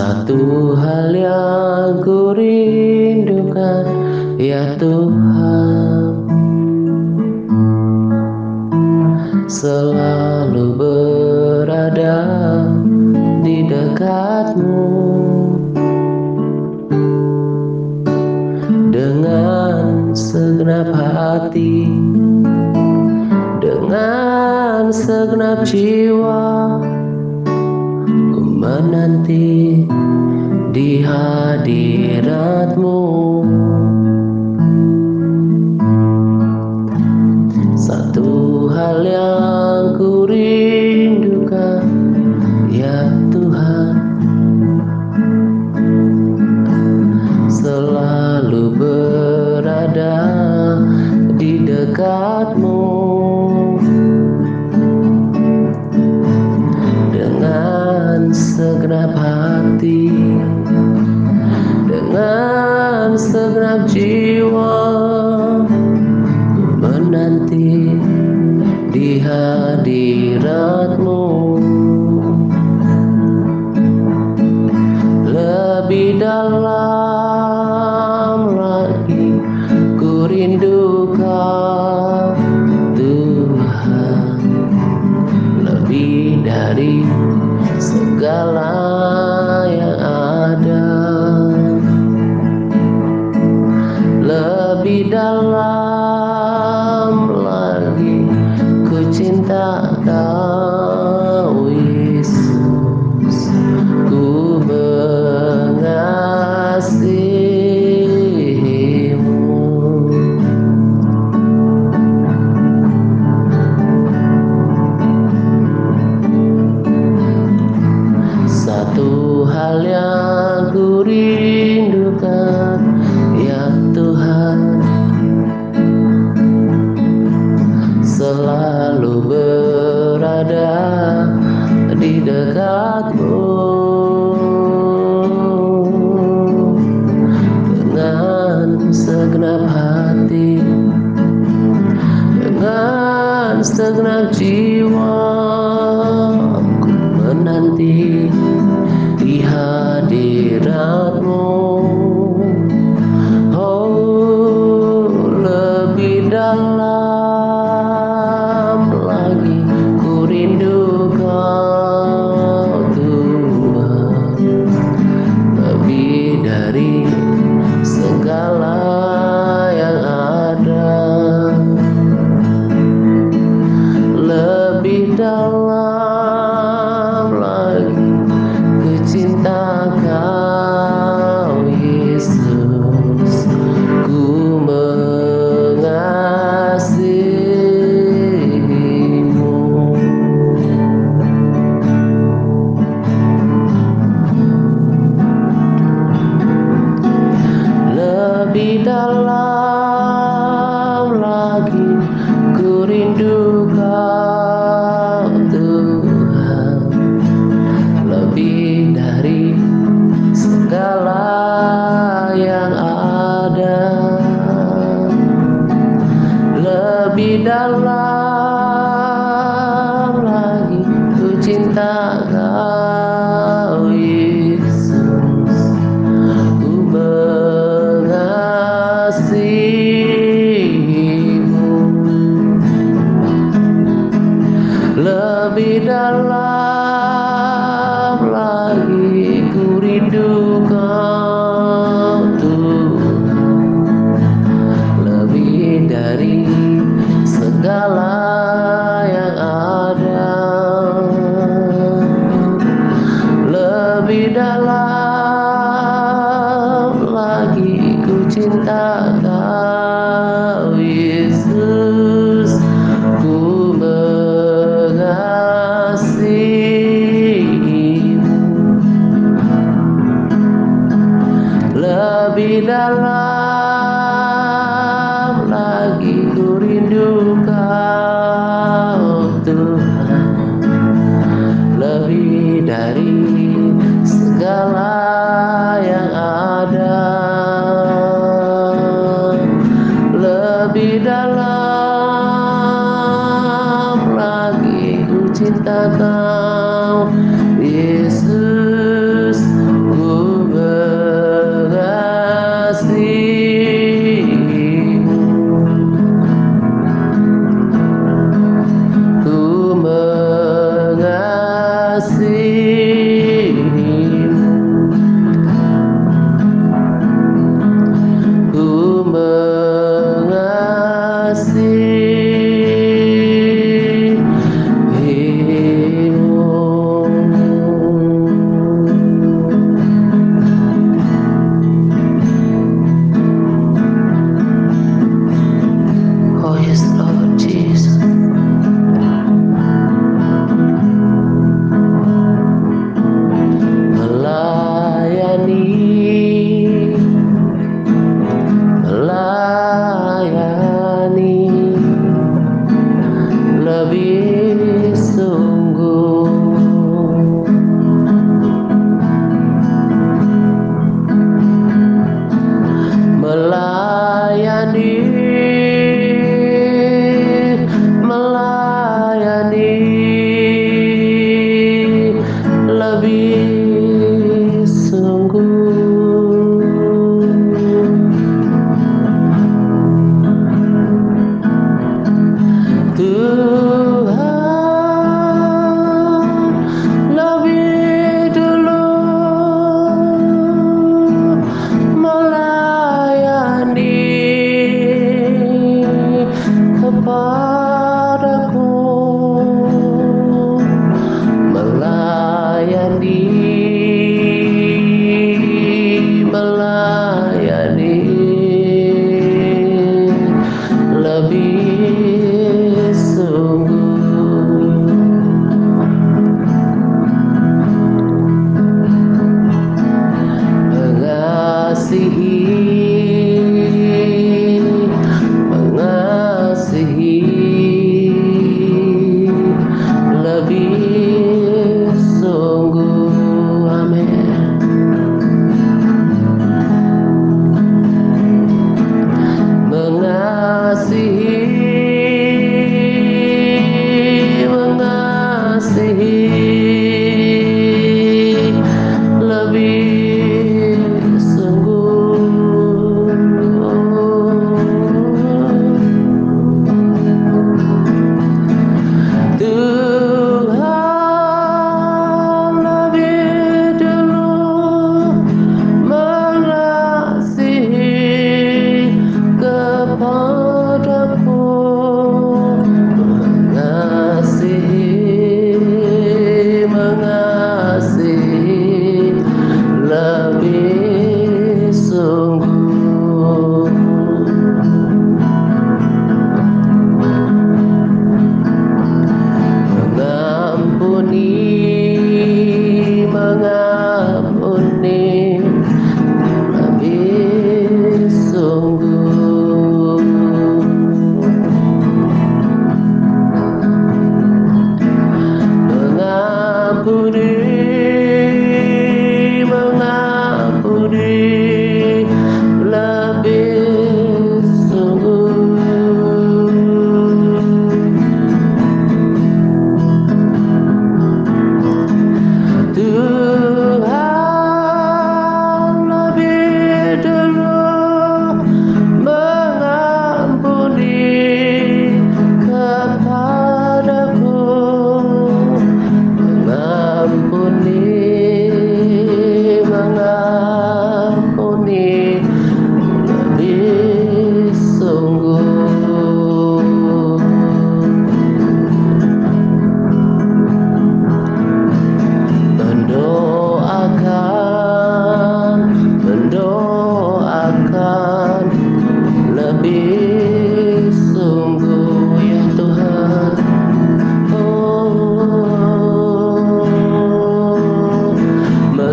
Satu hal yang ku rindukan, ya Tuhan, selalu berada di dekatmu, dengan segenap hati, dengan segenap jiwa. Ku menanti di hadirat-Mu. Satu hal yang ku rindukan, ya Tuhan, selalu berada di dekat-Mu, dengan segenap hati, dengan segenap jiwa. Ku menanti di hadirat-Mu. Lebih dalam lagi ku rindukan Tuhan, lebih dari segala yang ada. Lebih dalam lagi ku cinta Kau, Yesus. Ku mengasihi-Mu. Satu hal yang ku rindukan, ya Tuhan, selalu berada di dekat-Mu, dengan segenap hati, dengan segenap jiwa. Ku menanti di hadirat-Mu. Oh, lebih dalam lagi ku rindu Kau, Tuhan, lebih dari segala yang ada. Lebih dalam lagi ku cinta Kau, Yesus. Ku mengasihi-Mu. Lebih dalam lagi ku rindu Kau, Tuhan, lebih dari segala yang ada. Lebih dalam lagi ku cinta Kau, Yesus. Ku mengasihi-Mu. Lebih dalam lagi ku rindu Kau, Tuhan, lebih dari segala yang ada. Lebih dalam lagi ku cinta Kau, Yesus. Ku mengasihi-Mu. Lebih dalam lagi ku rindu Kau, Tuhan, lebih dari segala yang ada. Lebih dalam lagi ku cinta Kau, Yesus. Ku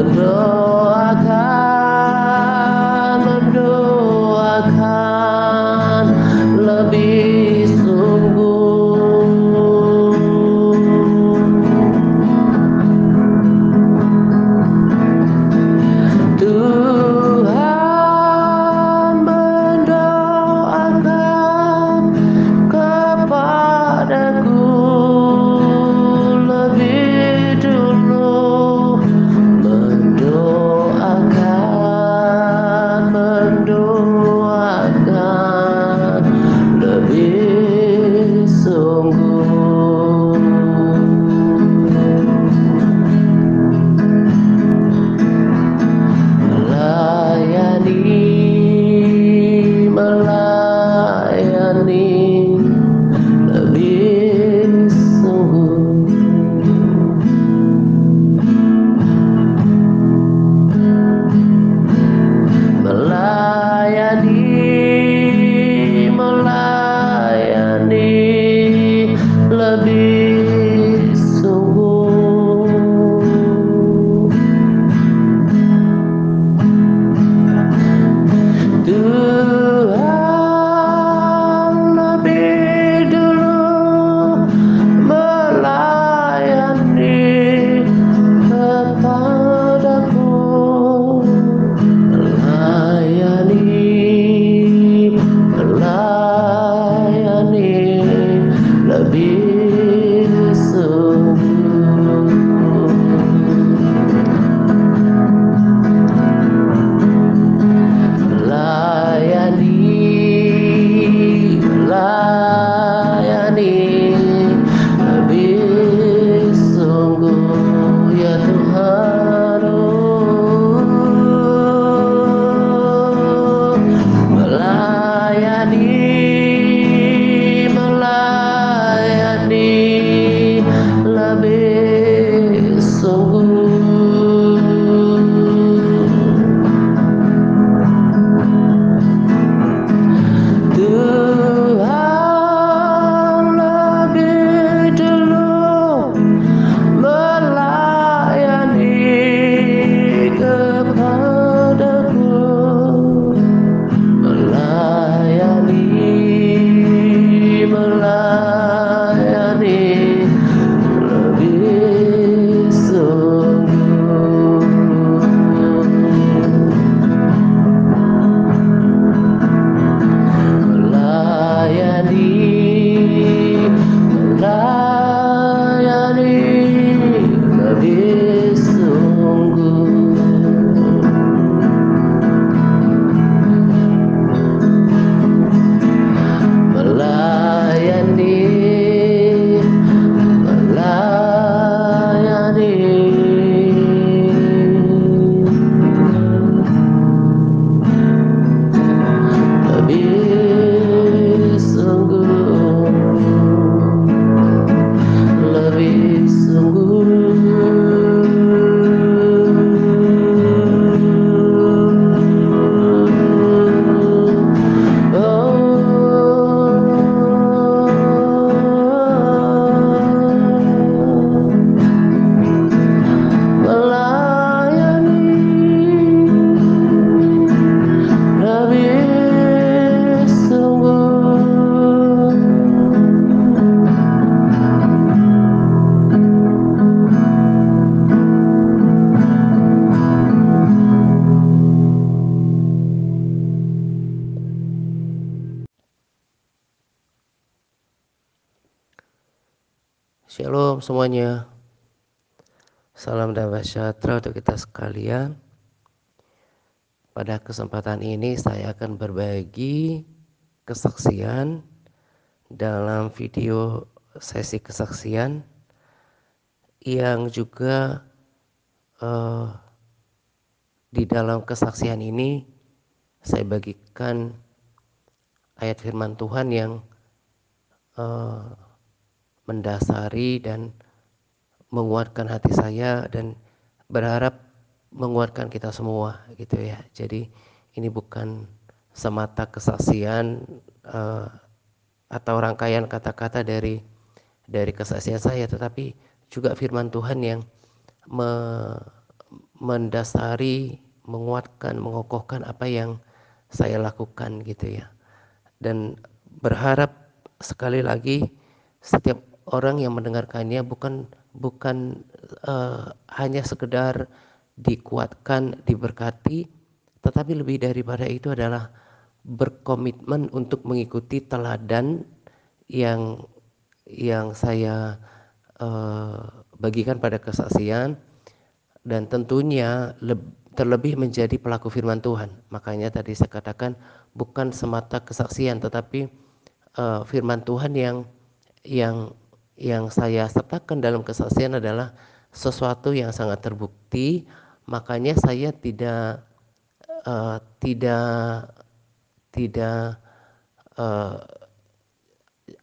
mendoakan lebih sungguh. Tuhan mendoakan kepadaku lebih dulu, mendoakan lebih sungguh. Melayani lebih sungguh. Melayani lebih sungguh. Tuhan lebih dulu melayani kepadaku, melayani lebih sungguh. Melayani lebih sungguh ya Tuhan. Melayani lebih sungguh. Tuhan lebih dulu melayani kepadaku, melayani lebih sungguh. Melayani lebih sungguh. Melayani lebih sungguh, lebih sungguh. Melayani lebih sungguh. Shalom semuanya. Salam damai sejahtera untuk kita sekalian. Pada kesempatan ini saya akan berbagi kesaksian dalam video sesi kesaksian yang juga di dalam kesaksian ini saya bagikan ayat firman Tuhan yang mendasari dan menguatkan hati saya dan berharap menguatkan kita semua gitu ya. Jadi ini bukan semata kesaksian atau rangkaian kata-kata dari kesaksian saya, tetapi juga firman Tuhan yang mendasari, menguatkan, mengokohkan apa yang saya lakukan gitu ya. Dan berharap sekali lagi setiap orang yang mendengarkannya bukan hanya sekedar dikuatkan, diberkati, tetapi lebih daripada itu adalah berkomitmen untuk mengikuti teladan yang saya bagikan pada kesaksian, dan tentunya terlebih menjadi pelaku firman Tuhan. Makanya tadi saya katakan bukan semata kesaksian, tetapi firman Tuhan yang saya sertakan dalam kesaksian adalah sesuatu yang sangat terbukti. Makanya saya tidak tidak tidak uh,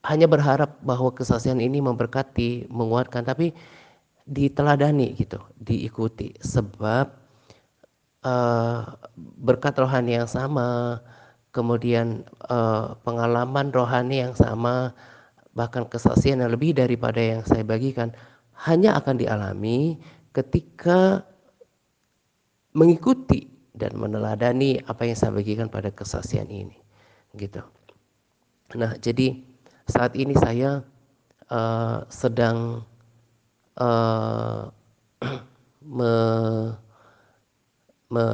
hanya berharap bahwa kesaksian ini memberkati, menguatkan, tapi diteladani gitu, diikuti, sebab berkat rohani yang sama, kemudian pengalaman rohani yang sama, bahkan kesaksian yang lebih daripada yang saya bagikan hanya akan dialami ketika mengikuti dan meneladani apa yang saya bagikan pada kesaksian ini gitu. Nah, jadi saat ini saya sedang me, me,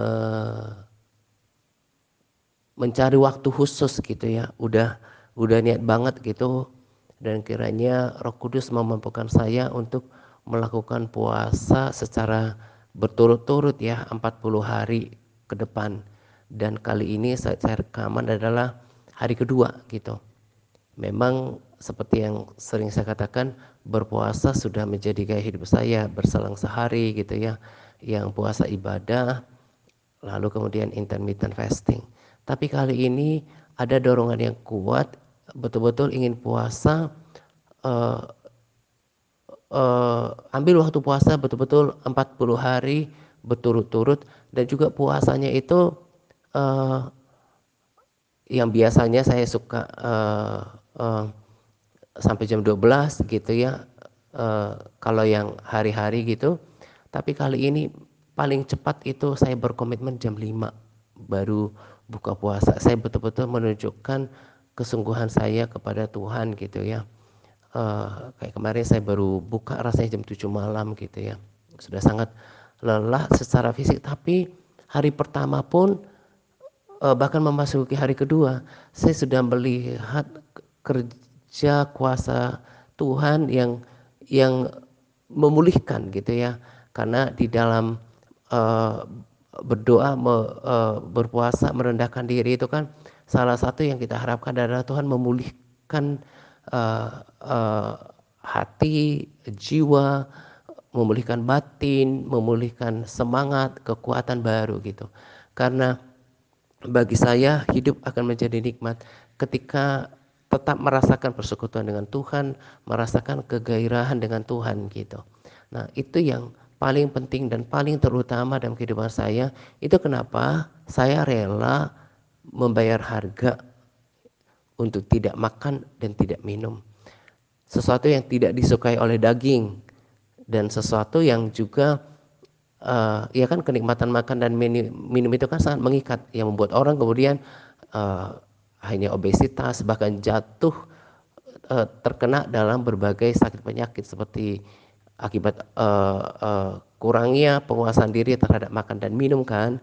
mencari waktu khusus gitu ya. Udah niat banget gitu, dan kiranya Roh Kudus memampukan saya untuk melakukan puasa secara berturut-turut ya, 40 hari ke depan. Dan kali ini saya rekaman adalah hari kedua gitu. Memang seperti yang sering saya katakan, berpuasa sudah menjadi gaya hidup saya berselang sehari gitu ya. Yang puasa ibadah, lalu kemudian intermittent fasting. Tapi kali ini ada dorongan yang kuat, betul-betul ingin puasa, uh, ambil waktu puasa betul-betul 40 hari berturut-turut, dan juga puasanya itu uh, yang biasanya saya suka sampai jam 12 gitu ya, kalau yang hari-hari gitu. Tapi kali ini paling cepat itu saya berkomitmen jam 5 baru buka puasa. Saya betul-betul menunjukkan kesungguhan saya kepada Tuhan gitu ya. Kayak kemarin saya baru buka rasanya jam 7 malam gitu ya. Sudah sangat lelah secara fisik, tapi hari pertama pun bahkan memasuki hari kedua, saya sudah melihat kerja kuasa Tuhan yang memulihkan gitu ya. Karena di dalam berdoa, berpuasa, merendahkan diri itu kan salah satu yang kita harapkan adalah Tuhan memulihkan hati, jiwa, memulihkan batin, memulihkan semangat, kekuatan baru gitu. Karena bagi saya hidup akan menjadi nikmat ketika tetap merasakan persekutuan dengan Tuhan, merasakan kegairahan dengan Tuhan gitu. Nah, itu yang paling penting dan paling terutama dalam kehidupan saya. Itu kenapa saya rela membayar harga untuk tidak makan dan tidak minum. Sesuatu yang tidak disukai oleh daging, dan sesuatu yang juga ya kan, kenikmatan makan dan minum itu kan sangat mengikat, yang membuat orang kemudian akhirnya obesitas, bahkan jatuh terkena dalam berbagai sakit penyakit seperti akibat kurangnya penguasaan diri terhadap makan dan minum kan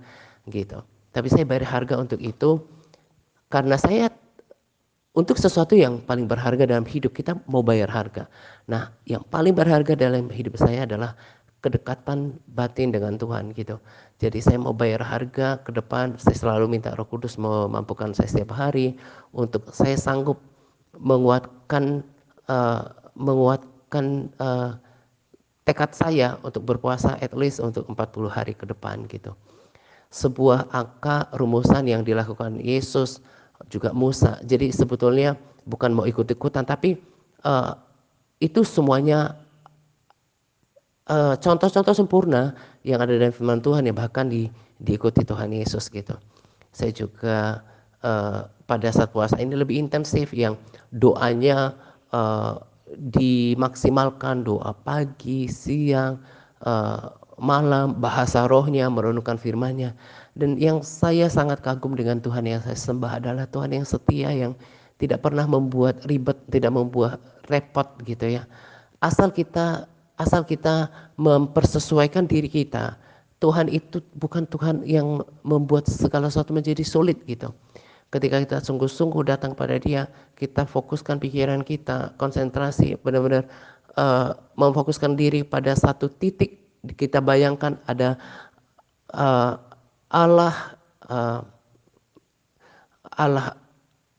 gitu. Tapi saya bayar harga untuk itu karena saya, untuk sesuatu yang paling berharga dalam hidup kita mau bayar harga. Nah, yang paling berharga dalam hidup saya adalah kedekatan batin dengan Tuhan gitu. Jadi saya mau bayar harga ke depan. Saya selalu minta Roh Kudus memampukan saya setiap hari untuk saya sanggup menguatkan tekad saya untuk berpuasa at least untuk 40 hari ke depan gitu. Sebuah angka rumusan yang dilakukan Yesus, juga Musa. Jadi sebetulnya bukan mau ikut-ikutan, tapi itu semuanya contoh-contoh sempurna yang ada dalam firman Tuhan yang bahkan diikuti Tuhan Yesus gitu. Saya juga pada saat puasa ini lebih intensif, yang doanya dimaksimalkan, doa pagi, siang, malam, bahasa rohnya, merenungkan firman-Nya. Dan yang saya sangat kagum dengan Tuhan yang saya sembah adalah Tuhan yang setia, yang tidak pernah membuat ribet, tidak membuat repot gitu ya. Asal kita mempersesuaikan diri kita. Tuhan itu bukan Tuhan yang membuat segala sesuatu menjadi sulit gitu. Ketika kita sungguh-sungguh datang pada Dia, kita fokuskan pikiran kita, konsentrasi, benar-benar memfokuskan diri pada satu titik. Kita bayangkan ada uh, Allah, uh, Allah,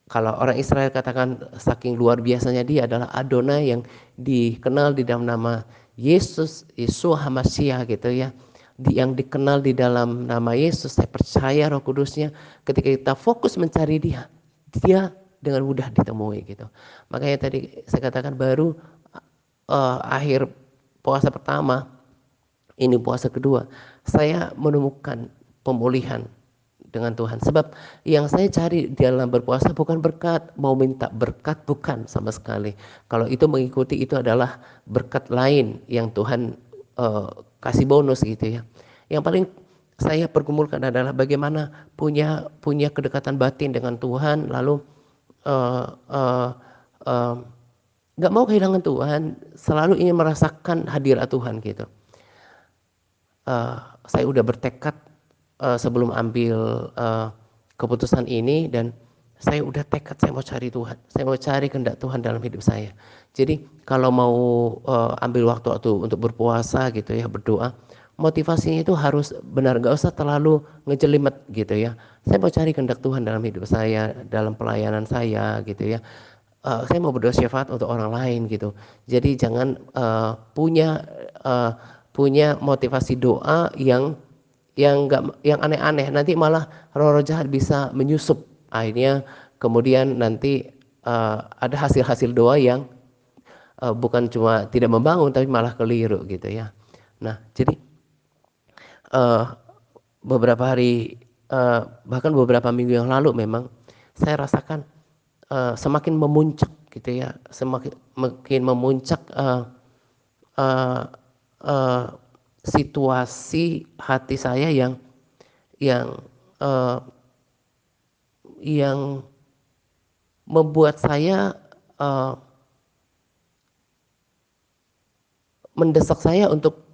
kalau orang Israel katakan saking luar biasanya Dia adalah Adonai, yang dikenal di dalam nama Yesus, Yeshua HaMashiach gitu ya. Yang dikenal di dalam nama Yesus, saya percaya Roh Kudusnya, ketika kita fokus mencari Dia, Dia dengan mudah ditemui gitu. Makanya tadi saya katakan baru akhir puasa pertama, ini puasa kedua, saya menemukan pemulihan dengan Tuhan. Sebab yang saya cari dalam berpuasa bukan berkat, mau minta berkat bukan sama sekali. Kalau itu mengikuti, itu adalah berkat lain yang Tuhan kasih bonus gitu ya. Yang paling saya pergumulkan adalah bagaimana punya kedekatan batin dengan Tuhan, lalu nggak mau kehilangan Tuhan, selalu ingin merasakan hadirat Tuhan gitu. Saya udah bertekad sebelum ambil keputusan ini, dan saya udah tekad saya mau cari Tuhan, saya mau cari kehendak Tuhan dalam hidup saya. Jadi kalau mau ambil waktu untuk berpuasa gitu ya, berdoa, motivasinya itu harus benar, gak usah terlalu ngejelimet gitu ya. Saya mau cari kehendak Tuhan dalam hidup saya, dalam pelayanan saya gitu ya. Saya mau berdoa syafaat untuk orang lain gitu. Jadi jangan punya motivasi doa yang aneh-aneh, nanti malah roh-roh jahat bisa menyusup. Akhirnya kemudian nanti ada hasil-hasil doa yang bukan cuma tidak membangun tapi malah keliru gitu ya. Nah, jadi beberapa hari, bahkan beberapa minggu yang lalu, memang saya rasakan semakin memuncak gitu ya, semakin memuncak situasi hati saya yang uh, yang membuat saya mendesak saya untuk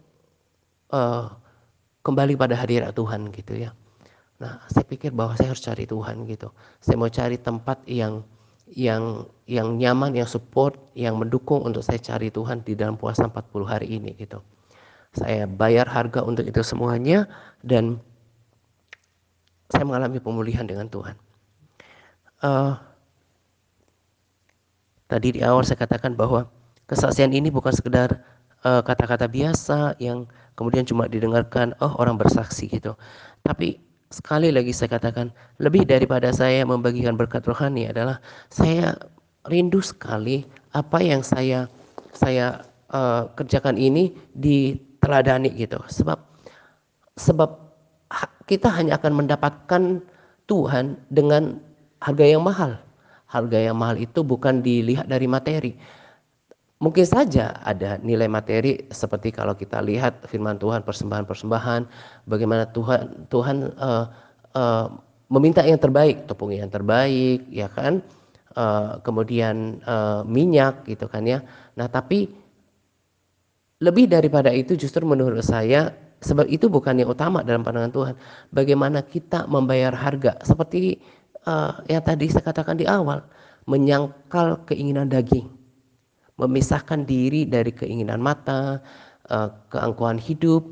kembali pada hadirat Tuhan gitu ya. Nah, saya pikir bahwa saya harus cari Tuhan gitu. Saya mau cari tempat yang nyaman, yang support, yang mendukung untuk saya cari Tuhan di dalam puasa 40 hari ini gitu. Saya bayar harga untuk itu semuanya, dan saya mengalami pemulihan dengan Tuhan. Tadi di awal saya katakan bahwa kesaksian ini bukan sekedar kata-kata biasa yang kemudian cuma didengarkan, oh orang bersaksi gitu. Tapi sekali lagi saya katakan, lebih daripada saya membagikan berkat rohani adalah saya rindu sekali apa yang saya kerjakan ini diteladani gitu. Sebab kita hanya akan mendapatkan Tuhan dengan harga yang mahal. Harga yang mahal itu bukan dilihat dari materi. Mungkin saja ada nilai materi, seperti kalau kita lihat firman Tuhan, persembahan-persembahan, bagaimana Tuhan meminta yang terbaik, tepung yang terbaik, ya kan, kemudian minyak gitu kan ya. Nah, tapi lebih daripada itu justru menurut saya, sebab itu bukan yang utama dalam pandangan Tuhan. Bagaimana kita membayar harga, seperti yang tadi saya katakan di awal, menyangkal keinginan daging, memisahkan diri dari keinginan mata, keangkuhan hidup,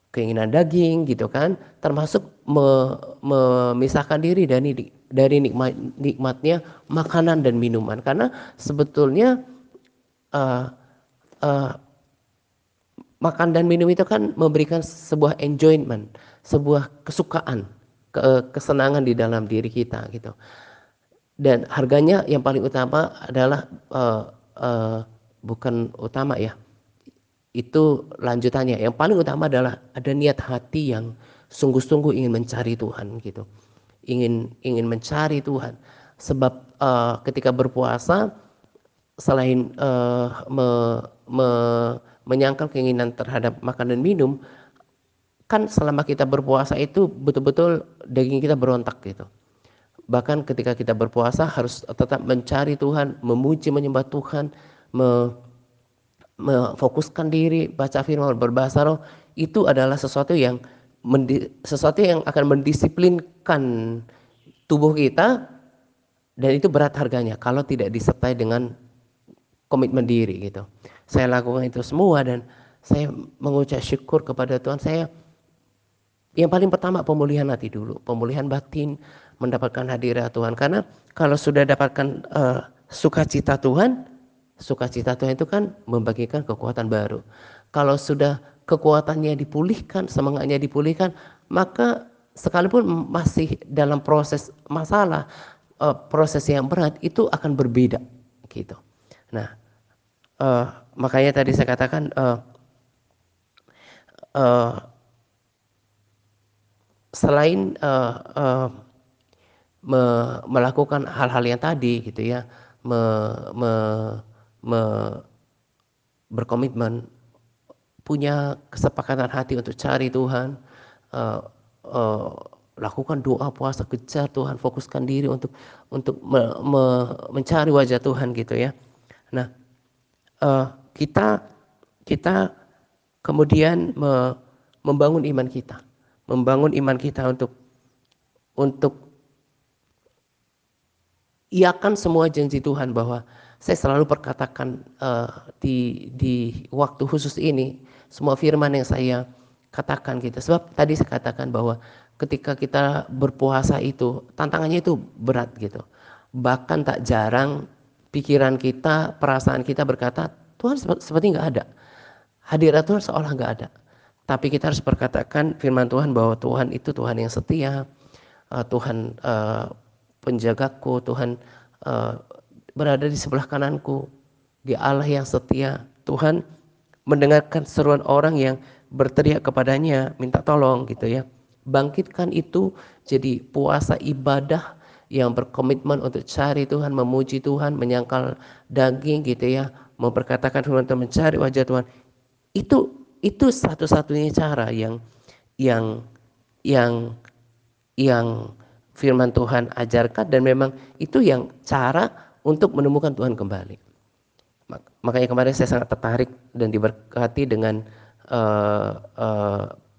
keinginan daging gitu kan, termasuk memisahkan diri dari nikmatnya makanan dan minuman. Karena sebetulnya makan dan minum itu kan memberikan sebuah enjoyment, sebuah kesukaan, kesenangan di dalam diri kita gitu. Dan harganya yang paling utama adalah bukan utama ya, itu lanjutannya. Yang paling utama adalah ada niat hati yang sungguh-sungguh ingin mencari Tuhan gitu, ingin mencari Tuhan. Sebab ketika berpuasa, selain menyangkal keinginan terhadap makan dan minum, kan selama kita berpuasa itu betul-betul daging kita berontak gitu. Bahkan ketika kita berpuasa harus tetap mencari Tuhan, memuji, menyembah Tuhan, memfokuskan diri, baca firman, berbahasa roh. Itu adalah sesuatu yang akan mendisiplinkan tubuh kita, dan itu berat harganya kalau tidak disertai dengan komitmen diri gitu. Saya lakukan itu semua dan saya mengucap syukur kepada Tuhan. Saya yang paling pertama pemulihan hati dulu, pemulihan batin, mendapatkan hadirat Tuhan. Karena kalau sudah dapatkan sukacita Tuhan itu kan membagikan kekuatan baru. Kalau sudah kekuatannya dipulihkan, semangatnya dipulihkan, maka sekalipun masih dalam proses masalah, proses yang berat, itu akan berbeda gitu. Nah, makanya tadi saya katakan selain melakukan hal-hal yang tadi gitu ya, berkomitmen, punya kesepakatan hati untuk cari Tuhan, lakukan doa, puasa, kejar Tuhan, fokuskan diri untuk mencari wajah Tuhan gitu ya. Nah, kita kemudian membangun iman kita untuk iakan semua janji Tuhan, bahwa saya selalu perkatakan di waktu khusus ini semua firman yang saya katakan gitu. Sebab tadi saya katakan bahwa ketika kita berpuasa itu tantangannya itu berat gitu. Bahkan tak jarang pikiran kita, perasaan kita berkata, Tuhan seperti nggak ada. Hadirat Tuhan seolah nggak ada. Tapi kita harus perkatakan firman Tuhan bahwa Tuhan itu Tuhan yang setia, Tuhan penjagaku, Tuhan berada di sebelah kananku, Dia Allah yang setia. Tuhan mendengarkan seruan orang yang berteriak kepadanya minta tolong gitu ya. Bangkitkan itu jadi puasa ibadah yang berkomitmen untuk cari Tuhan, memuji Tuhan, menyangkal daging gitu ya, memperkatakan firman Tuhan, mencari wajah Tuhan. Itu satu-satunya cara yang firman Tuhan ajarkan, dan memang itu yang cara untuk menemukan Tuhan kembali. Makanya kemarin saya sangat tertarik dan diberkati dengan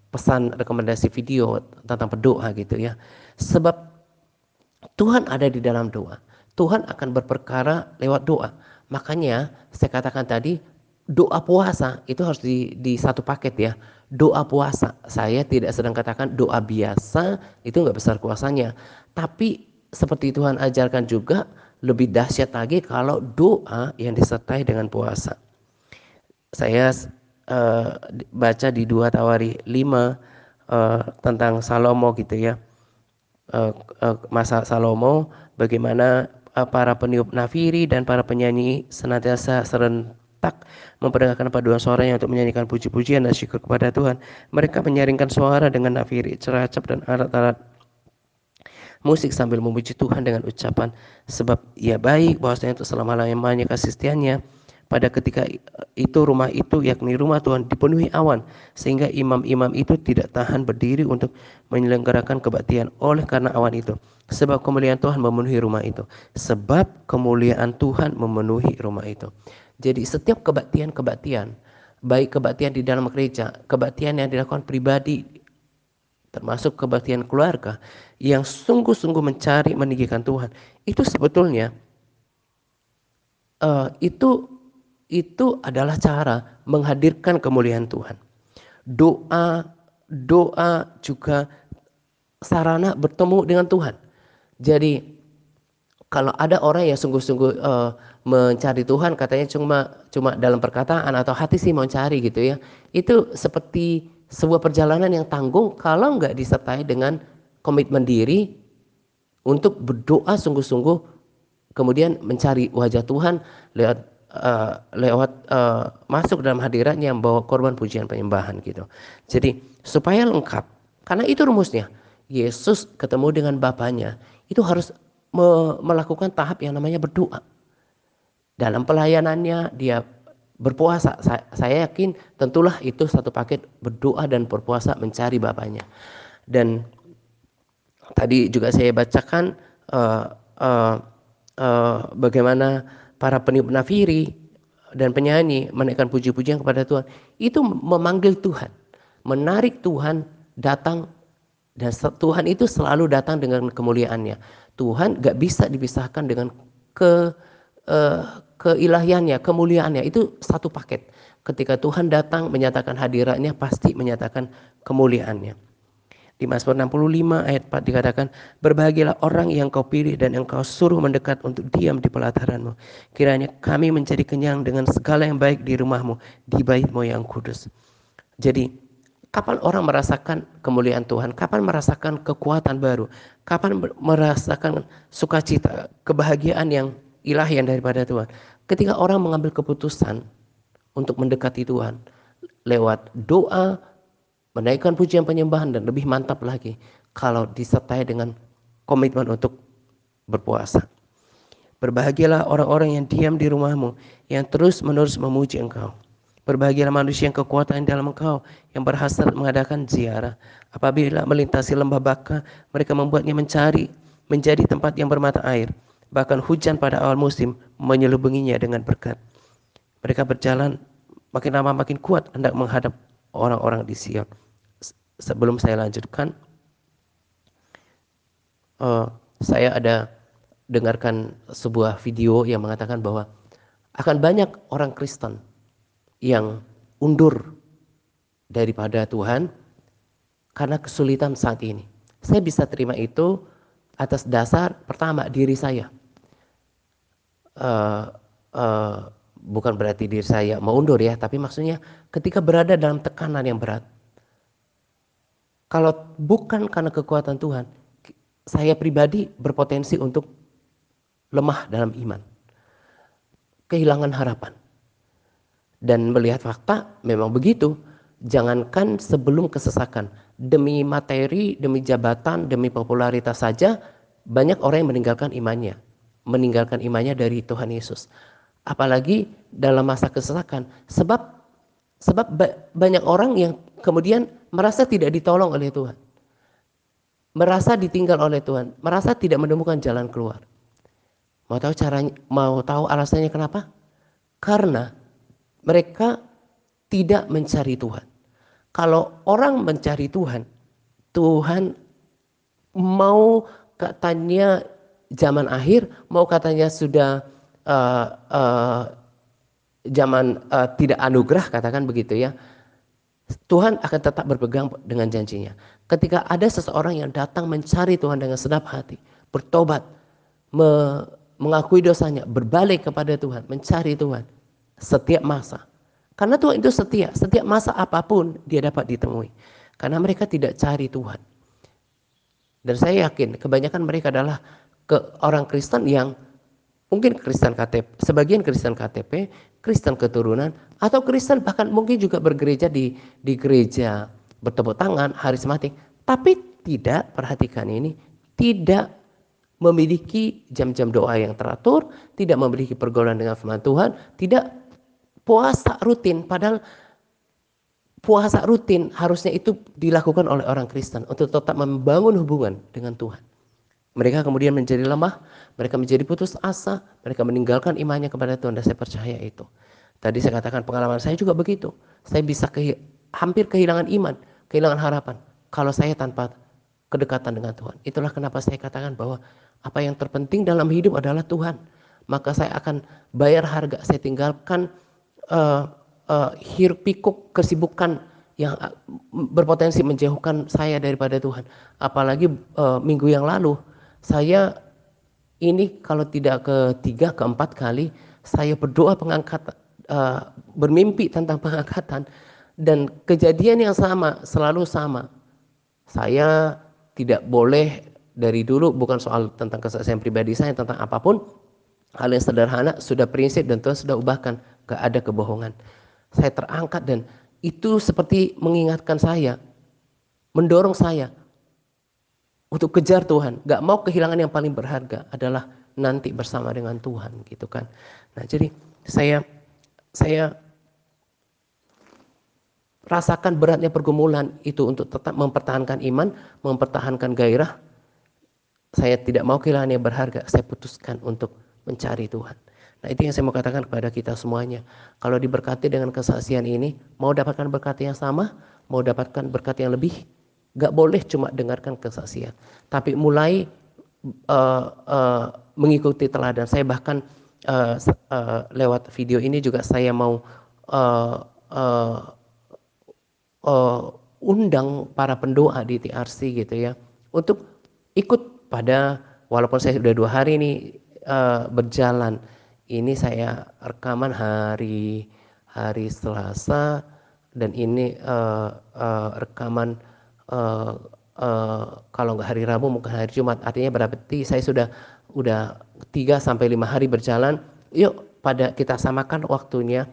pesan rekomendasi video tentang berdoa gitu ya. Sebab Tuhan ada di dalam doa. Tuhan akan berperkara lewat doa. Makanya saya katakan tadi, doa puasa itu harus di satu paket ya. Doa puasa, saya tidak sedang katakan doa biasa itu nggak besar kuasanya. Tapi seperti Tuhan ajarkan juga, lebih dahsyat lagi kalau doa yang disertai dengan puasa. Saya baca di 2 Tawari 5 tentang Salomo gitu ya. Masa Salomo, bagaimana para peniup nafiri dan para penyanyi senantiasa serentak memperdengarkan paduan suaranya untuk menyanyikan puji-pujian dan syukur kepada Tuhan. Mereka menyaringkan suara dengan nafiri, ceracap dan alat-alat musik sambil memuji Tuhan dengan ucapan, sebab Ia baik, bahwasanya untuk selama-lamanya kasih setianya. Pada ketika itu rumah itu, yakni rumah Tuhan, dipenuhi awan, sehingga imam-imam itu tidak tahan berdiri untuk menyelenggarakan kebaktian oleh karena awan itu. Sebab kemuliaan Tuhan memenuhi rumah itu. Sebab kemuliaan Tuhan memenuhi rumah itu. Jadi setiap kebaktian, baik kebaktian di dalam gereja, kebaktian yang dilakukan pribadi, termasuk kebaktian keluarga, yang sungguh-sungguh mencari meninggikan Tuhan, itu sebetulnya itu adalah cara menghadirkan kemuliaan Tuhan. Doa juga sarana bertemu dengan Tuhan. Jadi kalau ada orang yang sungguh-sungguh mencari Tuhan, katanya cuma dalam perkataan atau hati sih mau cari gitu ya, itu seperti sebuah perjalanan yang tanggung kalau nggak disertai dengan komitmen diri untuk berdoa sungguh-sungguh, kemudian mencari wajah Tuhan lewat masuk dalam hadiratnya, membawa korban pujian penyembahan gitu. Jadi supaya lengkap, karena itu rumusnya, Yesus ketemu dengan Bapaknya itu harus melakukan tahap yang namanya berdoa. dalam pelayanannya dia berpuasa. Saya yakin tentulah itu satu paket berdoa dan berpuasa mencari Bapaknya. Dan tadi juga saya bacakan uh, uh, bagaimana para peniup nafiri dan penyanyi menaikkan puji-pujian kepada Tuhan. Itu memanggil Tuhan, menarik Tuhan datang, dan Tuhan itu selalu datang dengan kemuliaannya. Tuhan gak bisa dipisahkan dengan keilahiannya, kemuliaannya. Itu satu paket. Ketika Tuhan datang menyatakan hadiratnya, pasti menyatakan kemuliaannya. Di Mazmur 65 ayat 4 dikatakan, berbahagialah orang yang kau pilih dan yang kau suruh mendekat untuk diam di pelataranmu. Kiranya kami menjadi kenyang dengan segala yang baik di rumahmu, di baitmu yang kudus. Jadi, kapan orang merasakan kemuliaan Tuhan? Kapan merasakan kekuatan baru? Kapan merasakan sukacita, kebahagiaan yang ilahi yang daripada Tuhan? Ketika orang mengambil keputusan untuk mendekati Tuhan lewat doa, menaikkan pujian penyembahan, dan lebih mantap lagi kalau disertai dengan komitmen untuk berpuasa. Berbahagialah orang-orang yang diam di rumahmu, yang terus-menerus memuji engkau. Berbahagialah manusia yang kekuatan dalam engkau, yang berhasrat mengadakan ziarah. Apabila melintasi lembah Baka, mereka membuatnya menjadi tempat yang bermata air. Bahkan hujan pada awal musim menyelubunginya dengan berkat. Mereka berjalan makin lama makin kuat hendak menghadap orang-orang di Sion. Sebelum saya lanjutkan, saya ada dengarkan sebuah video yang mengatakan bahwa akan banyak orang Kristen yang undur daripada Tuhan karena kesulitan saat ini. Saya bisa terima itu atas dasar pertama diri saya. Bukan berarti diri saya mau undur ya, tapi maksudnya ketika berada dalam tekanan yang berat, kalau bukan karena kekuatan Tuhan, saya pribadi berpotensi untuk lemah dalam iman, kehilangan harapan. Dan melihat fakta memang begitu. Jangankan sebelum kesesakan, demi materi, demi jabatan, demi popularitas saja, banyak orang yang meninggalkan imannya dari Tuhan Yesus. Apalagi dalam masa kesesakan, sebab banyak orang yang kemudian merasa tidak ditolong oleh Tuhan, merasa ditinggal oleh Tuhan, merasa tidak menemukan jalan keluar. Mau tahu alasannya kenapa? Karena mereka tidak mencari Tuhan. Kalau orang mencari Tuhan, Tuhan mau katanya zaman akhir, mau katanya sudah zaman tidak anugerah, katakan begitu ya, Tuhan akan tetap berpegang dengan janjinya. Ketika ada seseorang yang datang mencari Tuhan dengan senap hati, bertobat, mengakui dosanya, berbalik kepada Tuhan, mencari Tuhan setiap masa. Karena Tuhan itu setia, setiap masa apapun dia dapat ditemui. Karena mereka tidak cari Tuhan. Dan saya yakin kebanyakan mereka adalah orang Kristen yang mungkin Kristen KTP, sebagian Kristen KTP, Kristen keturunan, atau Kristen bahkan mungkin juga bergereja di gereja bertepuk tangan, harismatik, tapi tidak, perhatikan ini, tidak memiliki jam-jam doa yang teratur, tidak memiliki pergaulan dengan firman Tuhan, tidak puasa rutin. Padahal puasa rutin harusnya itu dilakukan oleh orang Kristen untuk tetap membangun hubungan dengan Tuhan. Mereka kemudian menjadi lemah, mereka menjadi putus asa, mereka meninggalkan imannya kepada Tuhan, dan saya percaya itu. Tadi saya katakan pengalaman saya juga begitu. Saya bisa hampir kehilangan iman, kehilangan harapan kalau saya tanpa kedekatan dengan Tuhan. Itulah kenapa saya katakan bahwa apa yang terpenting dalam hidup adalah Tuhan. Maka saya akan bayar harga, saya tinggalkan hiruk pikuk kesibukan yang berpotensi menjauhkan saya daripada Tuhan. Apalagi minggu yang lalu saya ini kalau tidak ketiga, keempat kali saya berdoa pengangkatan, bermimpi tentang pengangkatan, dan kejadian yang sama, selalu sama. Saya tidak boleh dari dulu, bukan soal tentang kesaksian pribadi saya, tentang apapun, hal yang sederhana sudah prinsip dan Tuhan sudah ubahkan, gak ada kebohongan. Saya terangkat dan itu seperti mengingatkan saya, mendorong saya untuk kejar Tuhan. Gak mau kehilangan yang paling berharga adalah nanti bersama dengan Tuhan gitu kan. Nah, jadi saya rasakan beratnya pergumulan itu untuk tetap mempertahankan iman, mempertahankan gairah. Saya tidak mau kehilangan yang berharga, saya putuskan untuk mencari Tuhan. Nah, itu yang saya mau katakan kepada kita semuanya. Kalau diberkati dengan kesaksian ini, mau dapatkan berkat yang sama, mau dapatkan berkat yang lebih, gak boleh cuma dengarkan kesaksian, tapi mulai mengikuti teladan. Saya bahkan lewat video ini juga saya mau uh, undang para pendoa di TRC gitu ya, untuk ikut pada, walaupun saya sudah 2 hari ini berjalan. Ini saya rekaman hari Selasa, dan ini rekaman kalau nggak hari Rabu mungkin hari Jumat. Artinya berarti saya udah 3-5 hari berjalan. Yuk kita samakan waktunya.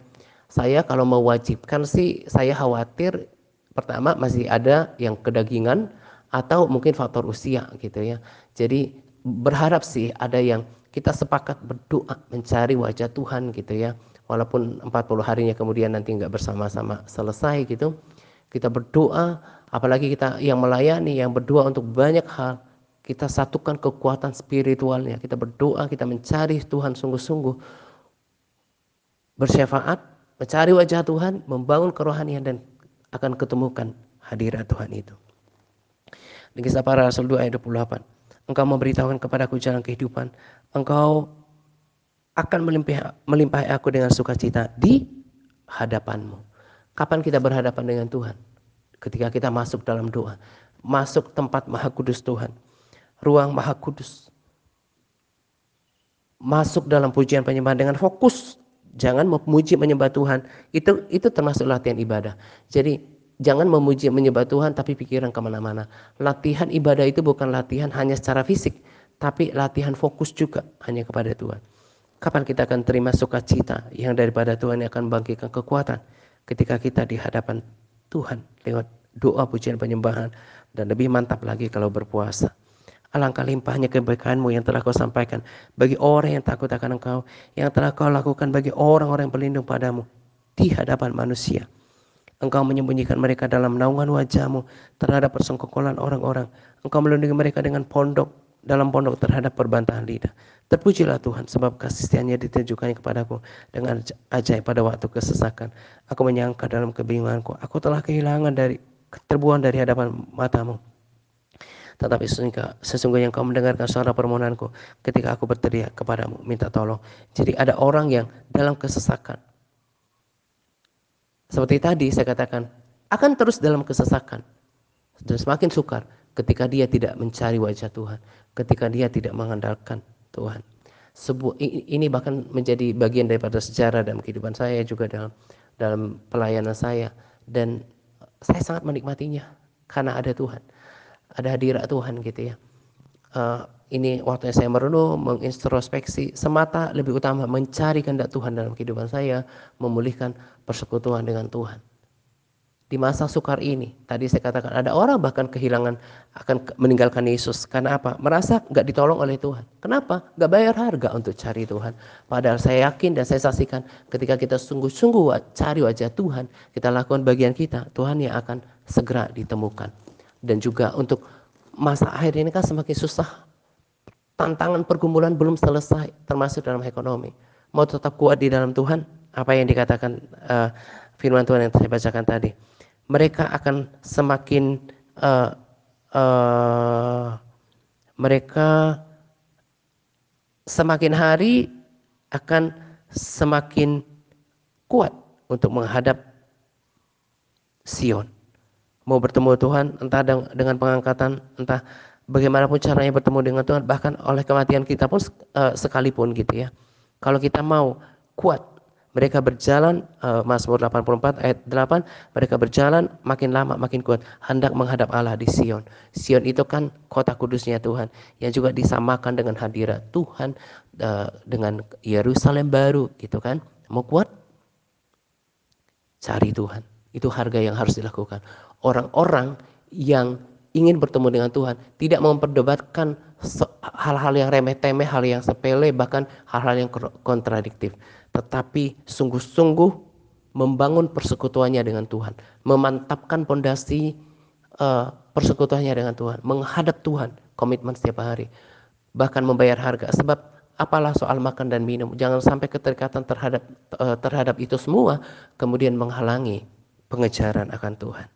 Saya kalau mewajibkan sih, saya khawatir pertama masih ada yang kedagingan atau mungkin faktor usia gitu ya. Jadi berharap sih ada yang kita sepakat berdoa mencari wajah Tuhan gitu ya. Walaupun 40 harinya kemudian nanti nggak bersama-sama selesai gitu. Kita berdoa, apalagi kita yang melayani, yang berdoa untuk banyak hal. Kita satukan kekuatan spiritualnya. Kita berdoa, kita mencari Tuhan sungguh-sungguh. Bersyafaat, mencari wajah Tuhan, membangun kerohanian, dan akan ketemukan hadirat Tuhan itu. Di Kisah Para Rasul 2 ayat 28. Engkau memberitahukan kepadaku jalan kehidupan. Engkau akan melimpahi aku dengan sukacita di hadapanmu. Kapan kita berhadapan dengan Tuhan? Ketika kita masuk dalam doa. Masuk tempat Maha Kudus Tuhan. Ruang Maha Kudus. Masuk dalam pujian penyembahan dengan fokus. Jangan memuji menyembah Tuhan. Itu termasuk latihan ibadah. Jadi jangan memuji menyembah Tuhan tapi pikiran kemana-mana. Latihan ibadah itu bukan latihan hanya secara fisik, tapi latihan fokus juga hanya kepada Tuhan. Kapan kita akan terima sukacita yang daripada Tuhan yang akan bangkitkan kekuatan? Ketika kita di hadapan Tuhan lewat doa, pujian, penyembahan, dan lebih mantap lagi kalau berpuasa. Alangkah limpahnya kebaikanmu yang telah kau sampaikan bagi orang yang takut akan engkau, yang telah kau lakukan bagi orang-orang yang berlindung padamu di hadapan manusia. Engkau menyembunyikan mereka dalam naungan wajahmu terhadap persengkokolan orang-orang. Engkau melindungi mereka dalam pondok terhadap perbantahan lidah. Terpujilah Tuhan sebab kasih setianya ditunjukkannya kepadaku dengan ajaib pada waktu kesesakan. Aku menyangka dalam kebingunganku, aku telah terbuang dari hadapan matamu. Tetapi sesungguhnya engkau mendengarkan suara permohonanku ketika aku berteriak kepadamu minta tolong. Jadi ada orang yang dalam kesesakan. Seperti tadi saya katakan, akan terus dalam kesesakan. Dan semakin sukar ketika dia tidak mencari wajah Tuhan. Ketika dia tidak mengandalkan Tuhan. Ini bahkan menjadi bagian daripada sejarah dalam kehidupan saya juga dalam pelayanan saya. Dan saya sangat menikmatinya karena ada Tuhan. Ada hadirat Tuhan gitu ya. Ini waktunya saya merenung, mengintrospeksi, semata lebih utama mencari kehendak Tuhan dalam kehidupan saya, memulihkan persekutuan dengan Tuhan. Di masa sukar ini, tadi saya katakan ada orang bahkan akan meninggalkan Yesus. Karena apa? Merasa gak ditolong oleh Tuhan. Kenapa? Gak bayar harga untuk cari Tuhan. Padahal saya yakin dan saya saksikan ketika kita sungguh-sungguh cari wajah Tuhan, kita lakukan bagian kita, Tuhan yang akan segera ditemukan. Dan juga untuk masa akhir ini kan semakin susah. Tantangan pergumulan belum selesai, termasuk dalam ekonomi. Mau tetap kuat di dalam Tuhan, apa yang dikatakan firman Tuhan yang saya bacakan tadi. Mereka akan semakin mereka semakin hari akan semakin kuat untuk menghadap Sion. Mau bertemu Tuhan, entah dengan pengangkatan, entah bagaimanapun caranya bertemu dengan Tuhan, bahkan oleh kematian kita pun sekalipun gitu ya. Kalau kita mau kuat, mereka berjalan, Mazmur 84 ayat 8, mereka berjalan makin lama makin kuat, hendak menghadap Allah di Sion. Sion itu kan kota kudusnya Tuhan, yang juga disamakan dengan hadirat Tuhan, dengan Yerusalem baru gitu kan. Mau kuat? Cari Tuhan. Itu harga yang harus dilakukan. Orang-orang yang ingin bertemu dengan Tuhan, tidak memperdebatkan hal-hal yang remeh-temeh, hal yang sepele, bahkan hal-hal yang kontradiktif, tetapi sungguh-sungguh membangun persekutuannya dengan Tuhan, memantapkan pondasi persekutuannya dengan Tuhan, menghadap Tuhan, komitmen setiap hari, bahkan membayar harga. Sebab apalah soal makan dan minum, jangan sampai keterikatan terhadap itu semua kemudian menghalangi pengejaran akan Tuhan.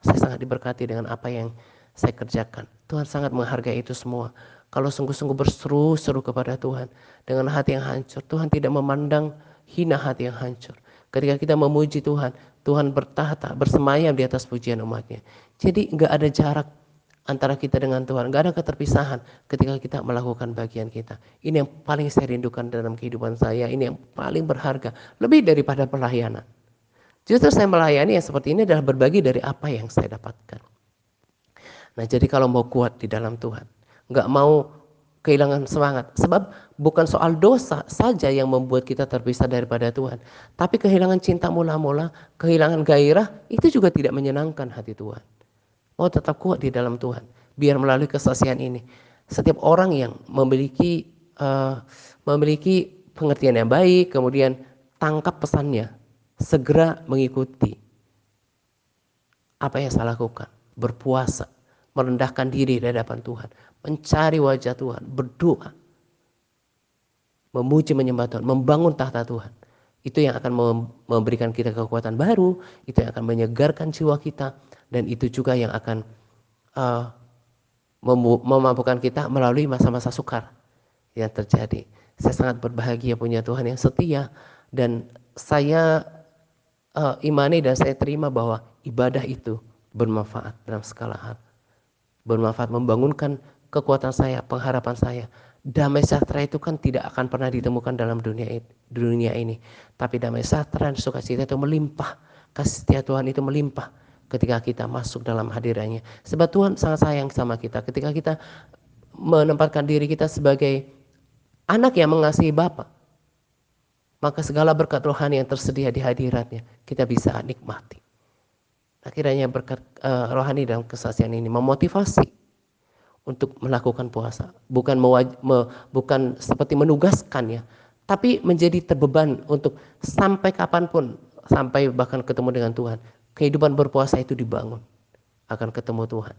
Saya sangat diberkati dengan apa yang saya kerjakan. Tuhan sangat menghargai itu semua. Kalau sungguh-sungguh berseru-seru kepada Tuhan dengan hati yang hancur, Tuhan tidak memandang hina hati yang hancur. Ketika kita memuji Tuhan, Tuhan bertahta, bersemayam di atas pujian umatnya. Jadi nggak ada jarak antara kita dengan Tuhan, nggak ada keterpisahan ketika kita melakukan bagian kita. Ini yang paling saya rindukan dalam kehidupan saya, ini yang paling berharga, lebih daripada pelayanan. Justru saya melayani yang seperti ini adalah berbagi dari apa yang saya dapatkan. Nah, jadi kalau mau kuat di dalam Tuhan, nggak mau kehilangan semangat. Sebab bukan soal dosa saja yang membuat kita terpisah daripada Tuhan. Tapi kehilangan cinta mula-mula, kehilangan gairah, itu juga tidak menyenangkan hati Tuhan. Oh, tetap kuat di dalam Tuhan. Biar melalui kesaksian ini, setiap orang yang memiliki pengertian yang baik, kemudian tangkap pesannya, segera mengikuti apa yang saya lakukan, berpuasa, merendahkan diri di hadapan Tuhan, mencari wajah Tuhan, berdoa, memuji menyembah Tuhan, membangun tahta Tuhan. Itu yang akan memberikan kita kekuatan baru, itu yang akan menyegarkan jiwa kita, dan itu juga yang akan memampukan kita melalui masa-masa sukar yang terjadi. Saya sangat berbahagia punya Tuhan yang setia, dan saya imani dan saya terima bahwa ibadah itu bermanfaat dalam segala hal. Bermanfaat membangunkan kekuatan saya, pengharapan saya. Damai sejahtera itu kan tidak akan pernah ditemukan dalam dunia ini. Tapi damai sejahtera dan sukacita itu melimpah. Kasih setia Tuhan itu melimpah ketika kita masuk dalam hadirannya. Sebab Tuhan sangat sayang sama kita. Ketika kita menempatkan diri kita sebagai anak yang mengasihi Bapa, maka segala berkat rohani yang tersedia di hadiratnya kita bisa nikmati. Akhirnya berkat rohani dalam kesaksian ini memotivasi untuk melakukan puasa, bukan seperti menugaskan ya, tapi menjadi terbeban untuk sampai kapanpun, sampai bahkan ketemu dengan Tuhan, kehidupan berpuasa itu dibangun akan ketemu Tuhan,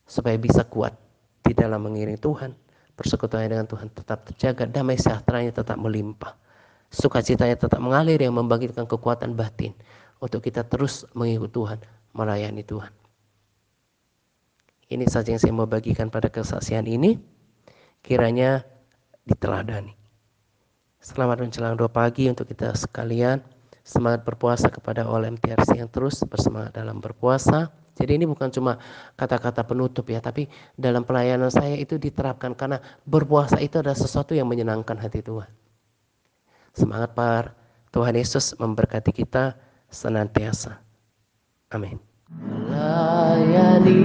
supaya bisa kuat di dalam mengiring Tuhan, persekutuannya dengan Tuhan tetap terjaga, damai sejahteranya tetap melimpah, sukacitanya tetap mengalir yang membangkitkan kekuatan batin untuk kita terus mengikuti Tuhan, melayani Tuhan. Ini saja yang saya mau bagikan pada kesaksian ini. Kiranya diteladani. Selamat menjelang doa pagi untuk kita sekalian. Semangat berpuasa kepada OLMTRC yang terus bersemangat dalam berpuasa. Jadi ini bukan cuma kata-kata penutup ya, tapi dalam pelayanan saya itu diterapkan karena berpuasa itu adalah sesuatu yang menyenangkan hati Tuhan. Semangat par. Tuhan Yesus memberkati kita senantiasa. Amin. Melayani